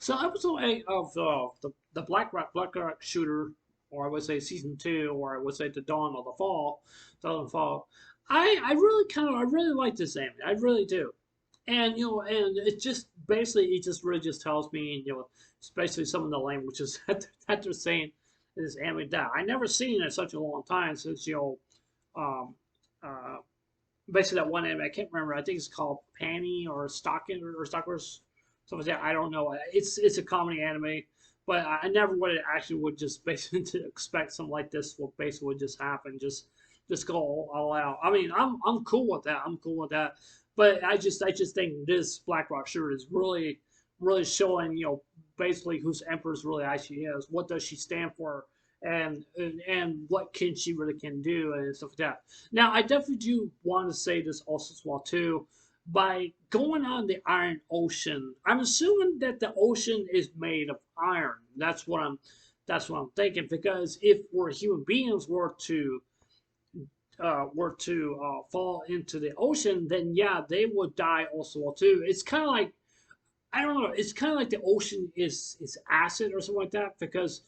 So episode 8 of the Black Rock Shooter, or I would say season 2, or I would say the Dawn of the Fall, Dawn of the Fall. I really like this anime. I really do. And and it just basically it just really just tells me, it's basically some of the languages that they're saying in this anime that I never seen in such a long time since um uh basically that one anime I can't remember. I think it's called Panty or Stocking or Stalkers, something like that. I don't know. It's a comedy anime, but I never would actually would just basically to expect something like this will basically would just happen. Just go all out. I mean, I'm cool with that. I'm cool with that. But I just think this Black Rock shirt is really showing basically whose Empress really actually is. What does she stand for? And what can she really can do and stuff like that. Now, I definitely do want to say this also as well too. By going on the Iron Ocean, I'm assuming that the ocean is made of iron. That's what I'm thinking. Because if we're human beings were to fall into the ocean, then yeah, they would die also well too. It's kind of like I don't know. It's kind of like the ocean is acid or something like that. Because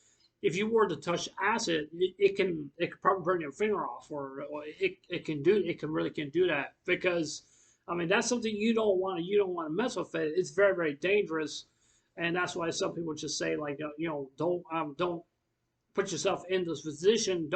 if you were to touch acid, it can probably burn your finger off, or it can really can do that. Because I mean that's something you don't want to mess with it. It's very very dangerous, and that's why some people just say like don't put yourself in this position.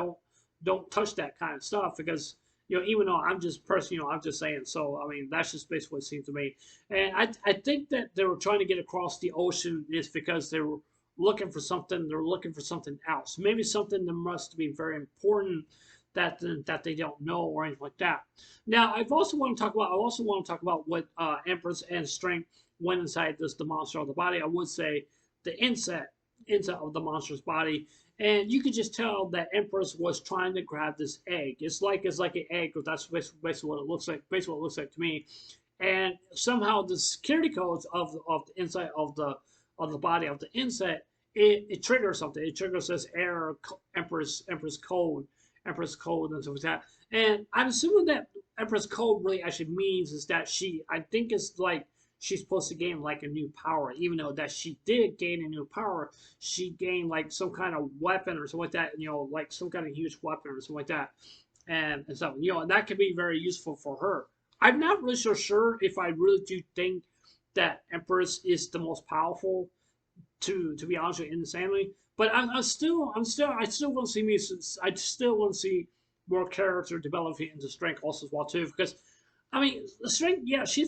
Don't touch that kind of stuff because even though I'm just personally, I'm just saying. So I mean, that's just basically what it seems to me. And I think that they were trying to get across the ocean is because they were looking for something. They're looking for something else. Maybe something that must be very important that they don't know or anything like that. Now, I also want to talk about what Empress and Strength went inside the monster of the body. I would say the inside of the monster's body, and you could just tell that Empress was trying to grab this egg. It's like an egg, but that's basically what it looks like. Basically, what it looks like to me. And somehow the security codes of the inside of the body of the insect it triggers something. It triggers this error Empress code and stuff like that. And I'm assuming that Empress code really actually means is that I think it's like she's supposed to gain like a new power, even though that she did gain a new power. She gained like some kind of weapon or something like that, like some kind of huge weapon or something like that, and so and that could be very useful for her. I'm not really so sure if I really do think that Empress is the most powerful to be honest with you, insanely. But I still want to see I still want to see more character developing into strength also as well too. Because I mean, the strength, yeah, she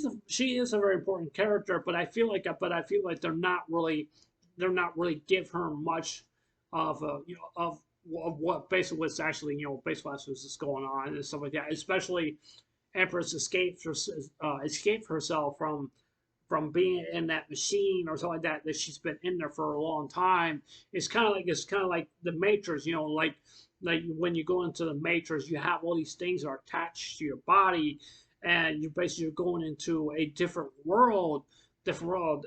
is a very important character, but I feel like they're not really give her much of of what basically what's actually basically what's going on and stuff like that. Especially Empress escaped herself from being in that machine or something like that she's been in there for a long time. It's kind of like the Matrix, like when you go into the Matrix, you have all these things that are attached to your body, and you're going into a different world, and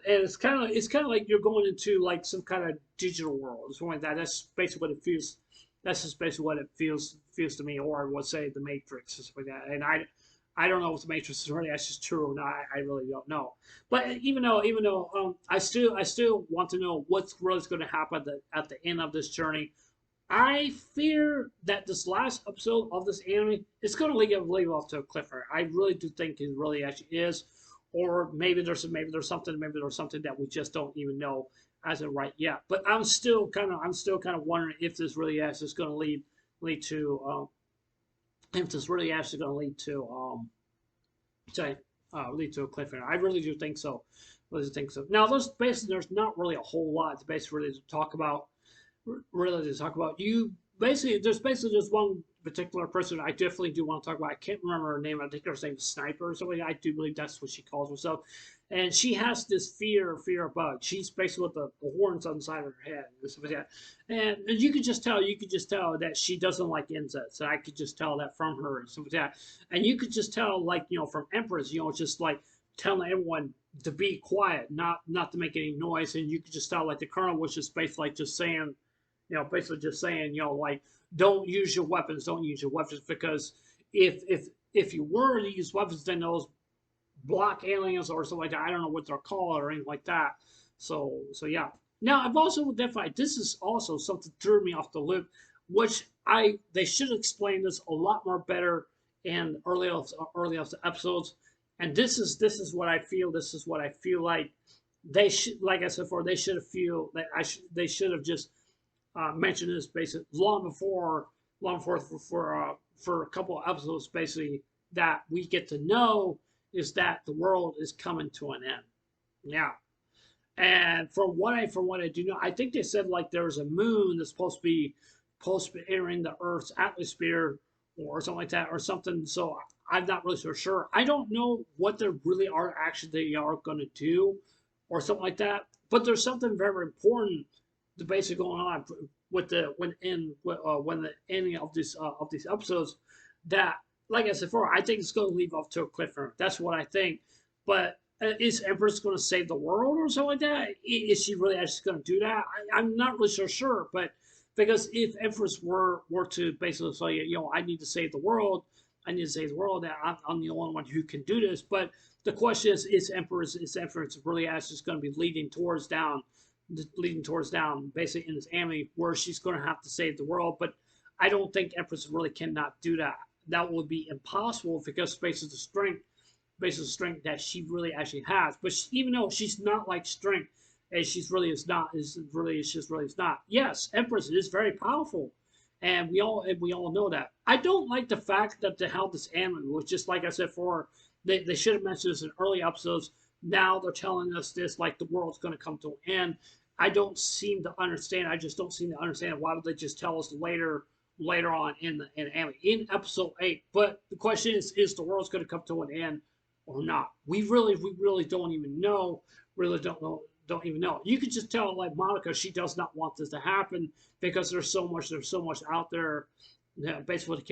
it's kind of like you're going into like some kind of digital world or something like that. That's basically what it feels. That's just basically what it feels to me, or I would say the Matrix or something like that. And I don't know if the Matrix is really actually true or not. I really don't know. But even though I still want to know what's really going to happen at the end of this journey. I fear that this last episode of this anime is going to leave off to a cliffhanger. I really do think it really actually is, or maybe there's something that we just don't even know as of right yet. But I'm still kind of wondering if this really is going to lead to if this really actually going to say, lead to a cliffhanger. I really do think so. I really think so. Now, there's not really a whole lot to basically really to talk about. Really to talk about. There's basically just one particular person I definitely do want to talk about. I can't remember her name. I think her name is Sniper or something. I do believe that's what she calls herself. And she has this fear of bugs. She's basically with the horns on the side of her head and stuff like that. And you could just tell that she doesn't like insects. And I could just tell that from her and stuff like that. And you could just tell, like, from Empress, just like telling everyone to be quiet, not to make any noise. And you could just tell, like, the colonel was just basically just saying, like, don't use your weapons, because if you were to use weapons, then those block aliens or something like that. I don't know what they're called or anything like that. So yeah. Now I've also identified this is also something threw me off the loop, which they should explain this a lot more better in early of the episodes. And this is what I feel. This is what I feel like they should, like I said before, they should have feel that they should have just mentioned this basically long before for a couple of episodes basically that we get to know is that the world is coming to an end. Yeah. And from what I do know, I think they said like there was a moon that's supposed to be entering the Earth's atmosphere or something like that or something. So I'm not really so sure. I don't know what they really are actually they are going to do or something like that. But there's something very important to basically going on with when the ending of these episodes that, like I said before, I think it's going to leave off to a cliffhanger. That's what I think. But is Empress going to save the world or something like that? Is she really actually going to do that? I'm not really so sure, but because if Empress were to basically say, I need to save the world, I need to save the world, that I'm the only one who can do this. But the question is Empress really actually going to be leading towards down, basically in this anime where she's going to have to save the world? But I don't think Empress really cannot do that. That would be impossible because based on the strength that she really actually has. But even though she's not like strength, and she's really is not is not. Yes, Empress is very powerful, and we all know that. I don't like the fact that how this anime was just like I said before. They should have mentioned this in early episodes. Now they're telling us this like the world's going to come to an end. I don't seem to understand. I just don't seem to understand why would they just tell us later on in anime in episode 8. But the question is the world's going to come to an end or not? We really don't even know. Really don't even know. You could just tell like Monica, she does not want this to happen because there's so much out there that basically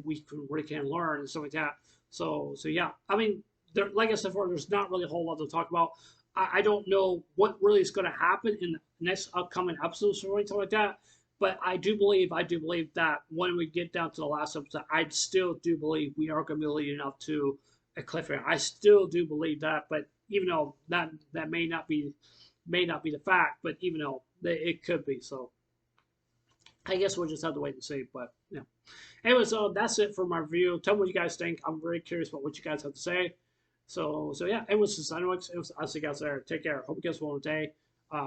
we can learn and stuff like that. So yeah, I mean, like I said before, there's not really a whole lot to talk about. I don't know what really is going to happen in the next upcoming episodes or anything like that. But I do believe that when we get down to the last episode, I still do believe we are going to be leading up to a cliffhanger. I still do believe that, but even though that may not be the fact, but even though it could be, so I guess we'll just have to wait and see. But yeah. Anyway, so that's it for my review. Tell me what you guys think. I'm very curious about what you guys have to say. So yeah, it was just I'll see you guys there. Take care. Hope you guys have a wonderful day.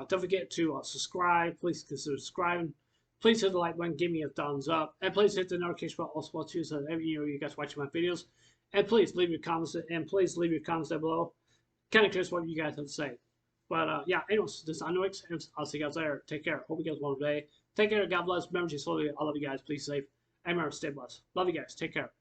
Don't forget to subscribe. Please consider subscribing. Please hit the like button, give me a thumbs up, and please hit the notification bell also too, so that you guys watching my videos. And please leave your comments down below. Kind of curious what you guys have to say. But yeah, anyways, this is Anoix. I'll see you guys later. Take care. Hope you guys have a wonderful day. Take care. God bless. Remember, I love you guys. Please safe. And remember, stay blessed. Love you guys. Take care.